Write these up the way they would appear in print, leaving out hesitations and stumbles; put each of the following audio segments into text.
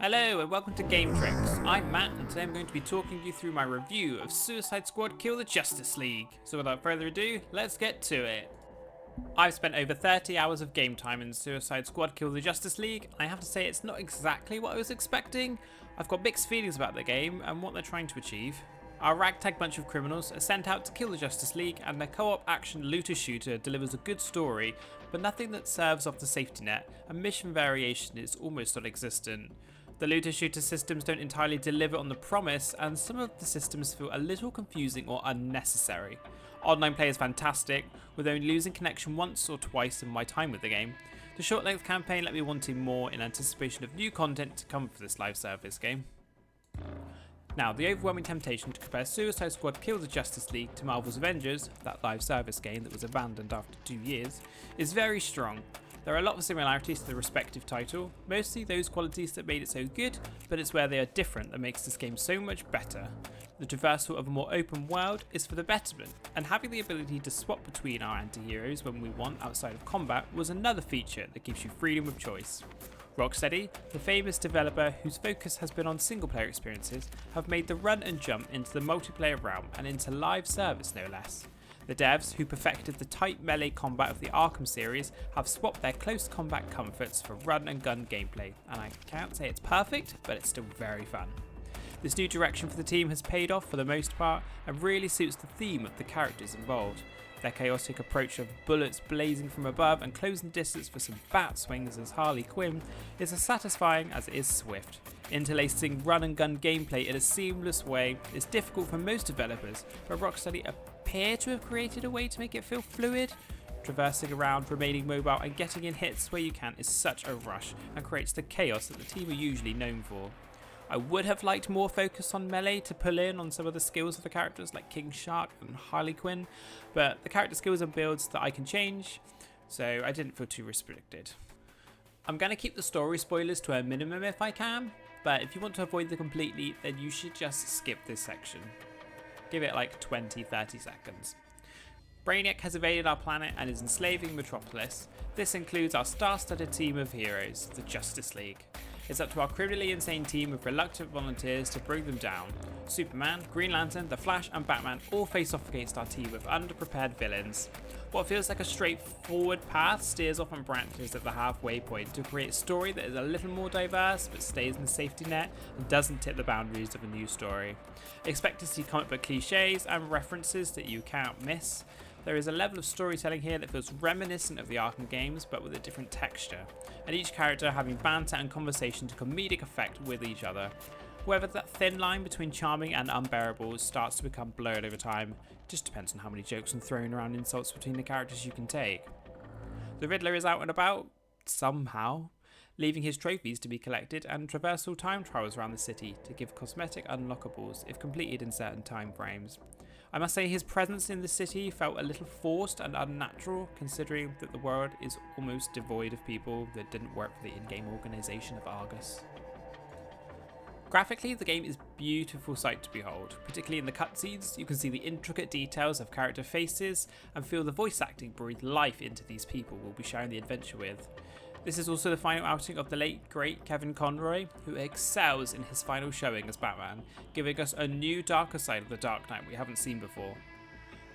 Hello and welcome to Game Tricks. I'm Matt and today I'm going to be talking you through my review of Suicide Squad Kill the Justice League. So without further ado, let's get to it. I've spent over 30 hours of game time in Suicide Squad Kill the Justice League. I have to say it's not exactly what I was expecting. I've got mixed feelings about the game and what they're trying to achieve. Our ragtag bunch of criminals are sent out to kill the Justice League, and their co-op action looter-shooter delivers a good story, but nothing that serves off the safety net, and mission variation is almost non-existent. The looter-shooter systems don't entirely deliver on the promise, and some of the systems feel a little confusing or unnecessary. Online play is fantastic, with only losing connection once or twice in my time with the game. The short-length campaign left me wanting more in anticipation of new content to come for this live service game. Now, the overwhelming temptation to compare Suicide Squad Kill the Justice League to Marvel's Avengers, that live service game that was abandoned after 2 years, is very strong. There are a lot of similarities to the respective title, mostly those qualities that made it so good, but it's where they are different that makes this game so much better. The traversal of a more open world is for the betterment, and having the ability to swap between our anti-heroes when we want outside of combat was another feature that gives you freedom of choice. Rocksteady, the famous developer whose focus has been on single-player experiences, have made the run and jump into the multiplayer realm and into live service no less. The devs, who perfected the tight melee combat of the Arkham series, have swapped their close combat comforts for run and gun gameplay, and I can't say it's perfect, but it's still very fun. This new direction for the team has paid off for the most part and really suits the theme of the characters involved. Their chaotic approach of bullets blazing from above and closing distance for some bat swings as Harley Quinn is as satisfying as it is swift. Interlacing run and gun gameplay in a seamless way is difficult for most developers, but Rocksteady appear to have created a way to make it feel fluid. Traversing around, remaining mobile and getting in hits where you can is such a rush and creates the chaos that the team are usually known for. I would have liked more focus on melee to pull in on some of the skills of the characters like King Shark and Harley Quinn, but the character skills and builds that I can change, so I didn't feel too restricted. I'm going to keep the story spoilers to a minimum if I can, but if you want to avoid them completely, then you should just skip this section. Give it like 20-30 seconds. Brainiac has invaded our planet and is enslaving Metropolis. This includes our star-studded team of heroes, the Justice League. It's up to our criminally insane team of reluctant volunteers to bring them down. Superman, Green Lantern, The Flash and Batman all face off against our team of underprepared villains. What feels like a straightforward path steers off on branches at the halfway point to create a story that is a little more diverse but stays in the safety net and doesn't tip the boundaries of a new story. Expect to see comic book cliches and references that you can't miss. There is a level of storytelling here that feels reminiscent of the Arkham games but with a different texture, and each character having banter and conversation to comedic effect with each other. Whether that thin line between charming and unbearable starts to become blurred over time, just depends on how many jokes and throwing around insults between the characters you can take. The Riddler is out and about, somehow, leaving his trophies to be collected and traversal time trials around the city to give cosmetic unlockables if completed in certain time frames. I must say his presence in the city felt a little forced and unnatural, considering that the world is almost devoid of people that didn't work for the in-game organisation of Argus. Graphically, the game is a beautiful sight to behold, particularly in the cutscenes. You can see the intricate details of character faces and feel the voice acting breathe life into these people we'll be sharing the adventure with. This is also the final outing of the late great Kevin Conroy, who excels in his final showing as Batman, giving us a new darker side of the Dark Knight we haven't seen before.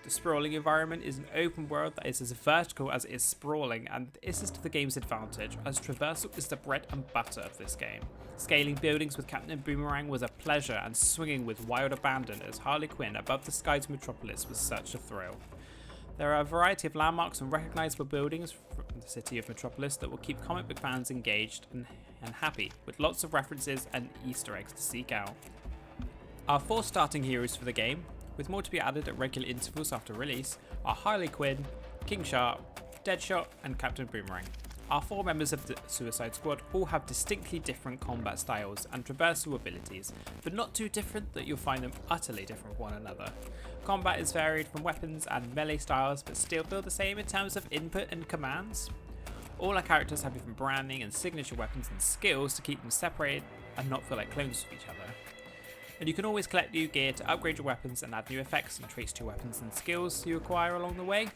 The sprawling environment is an open world that is as vertical as it is sprawling, and this is to the game's advantage, as traversal is the bread and butter of this game. Scaling buildings with Captain Boomerang was a pleasure, and swinging with wild abandon as Harley Quinn above the skies of Metropolis was such a thrill. There are a variety of landmarks and recognisable buildings from the city of Metropolis that will keep comic book fans engaged and happy, with lots of references and Easter eggs to seek out. Our 4 starting heroes for the game, with more to be added at regular intervals after release, are Harley Quinn, King Shark, Deadshot and Captain Boomerang. Our 4 members of the Suicide Squad all have distinctly different combat styles and traversal abilities, but not too different that you'll find them utterly different from one another. Combat is varied from weapons and melee styles, but still feel the same in terms of input and commands. All our characters have different branding and signature weapons and skills to keep them separated and not feel like clones of each other. And you can always collect new gear to upgrade your weapons and add new effects and traits to your weapons and skills you acquire along the way.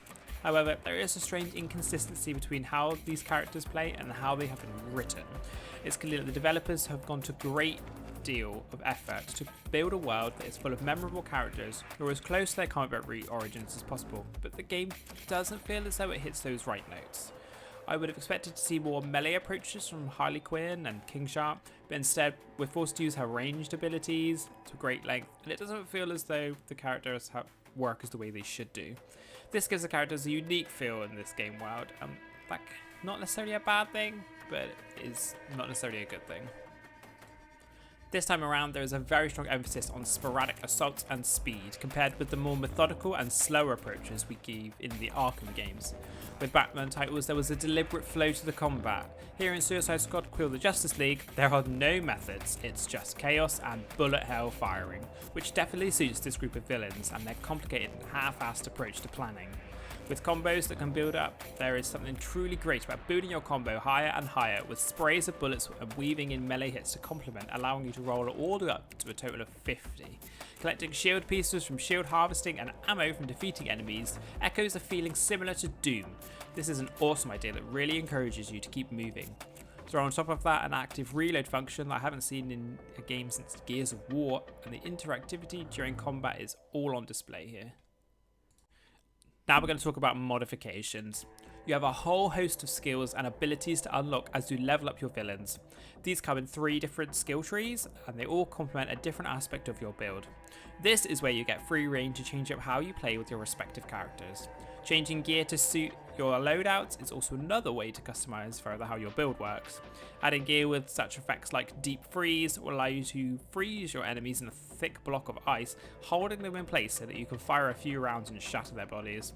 However, there is a strange inconsistency between how these characters play and how they have been written. It's clear that the developers have gone to great deal of effort to build a world that is full of memorable characters who are as close to their comic book origins as possible, but the game doesn't feel as though it hits those right notes. I would have expected to see more melee approaches from Harley Quinn and King Shark, but instead we're forced to use her ranged abilities to great length, and it doesn't feel as though the characters work as the way they should do. This gives the characters a unique feel in this game world, and that's not necessarily a bad thing, but is not necessarily a good thing. This time around, there is a very strong emphasis on sporadic assaults and speed, compared with the more methodical and slower approaches we gave in the Arkham games. With Batman titles, there was a deliberate flow to the combat. Here in Suicide Squad Kill the Justice League, there are no methods, it's just chaos and bullet hell firing, which definitely suits this group of villains and their complicated and half-assed approach to planning. With combos that can build up, there is something truly great about building your combo higher and higher with sprays of bullets and weaving in melee hits to complement, allowing you to roll all the way up to a total of 50. Collecting shield pieces from shield harvesting and ammo from defeating enemies echoes a feeling similar to Doom. This is an awesome idea that really encourages you to keep moving. Throw on top of that an active reload function that I haven't seen in a game since Gears of War, and the interactivity during combat is all on display here. Now we're going to talk about modifications. You have a whole host of skills and abilities to unlock as you level up your villains. These come in 3 different skill trees, and they all complement a different aspect of your build. This is where you get free reign to change up how you play with your respective characters. Changing gear to suit your loadouts is also another way to customize further how your build works. Adding gear with such effects like Deep Freeze will allow you to freeze your enemies in a thick block of ice, holding them in place so that you can fire a few rounds and shatter their bodies.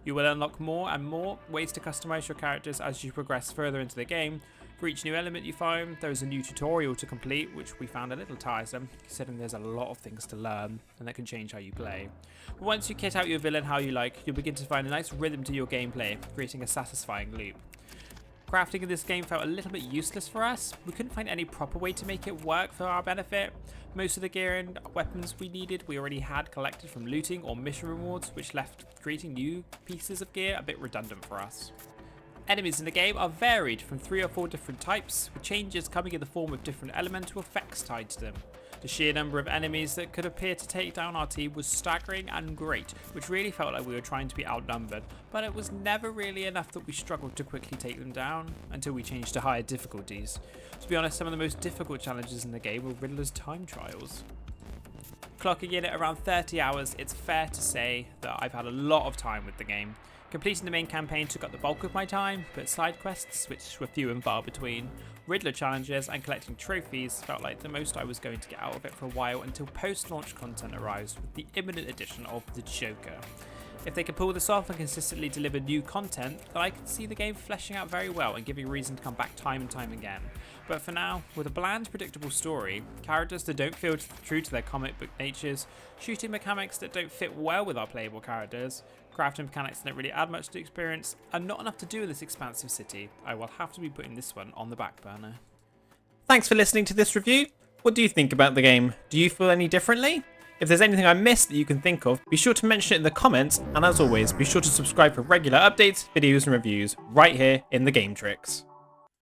You will unlock more and more ways to customize your characters as you progress further into the game. For each new element you find, there is a new tutorial to complete, which we found a little tiresome, considering there's a lot of things to learn, and that can change how you play. But once you kit out your villain how you like, you'll begin to find a nice rhythm to your gameplay, creating a satisfying loop. Crafting in this game felt a little bit useless for us. We couldn't find any proper way to make it work for our benefit. Most of the gear and weapons we needed we already had collected from looting or mission rewards, which left creating new pieces of gear a bit redundant for us. Enemies in the game are varied from 3 or 4 different types, with changes coming in the form of different elemental effects tied to them. The sheer number of enemies that could appear to take down our team was staggering and great, which really felt like we were trying to be outnumbered, but it was never really enough that we struggled to quickly take them down, until we changed to higher difficulties. To be honest, some of the most difficult challenges in the game were Riddler's time trials. Clocking in at around 30 hours, it's fair to say that I've had a lot of time with the game. Completing the main campaign took up the bulk of my time, but side quests, which were few and far between, Riddler challenges and collecting trophies felt like the most I was going to get out of it for a while until post-launch content arrives with the imminent addition of the Joker. If they can pull this off and consistently deliver new content, then I can see the game fleshing out very well and giving reason to come back time and time again. But for now, with a bland, predictable story, characters that don't feel true to their comic book natures, shooting mechanics that don't fit well with our playable characters, crafting mechanics that don't really add much to the experience, and not enough to do in this expansive city, I will have to be putting this one on the back burner. Thanks for listening to this review. What do you think about the game? Do you feel any differently? If there's anything I missed that you can think of, be sure to mention it in the comments, and as always, be sure to subscribe for regular updates, videos and reviews right here in the Game Tricks.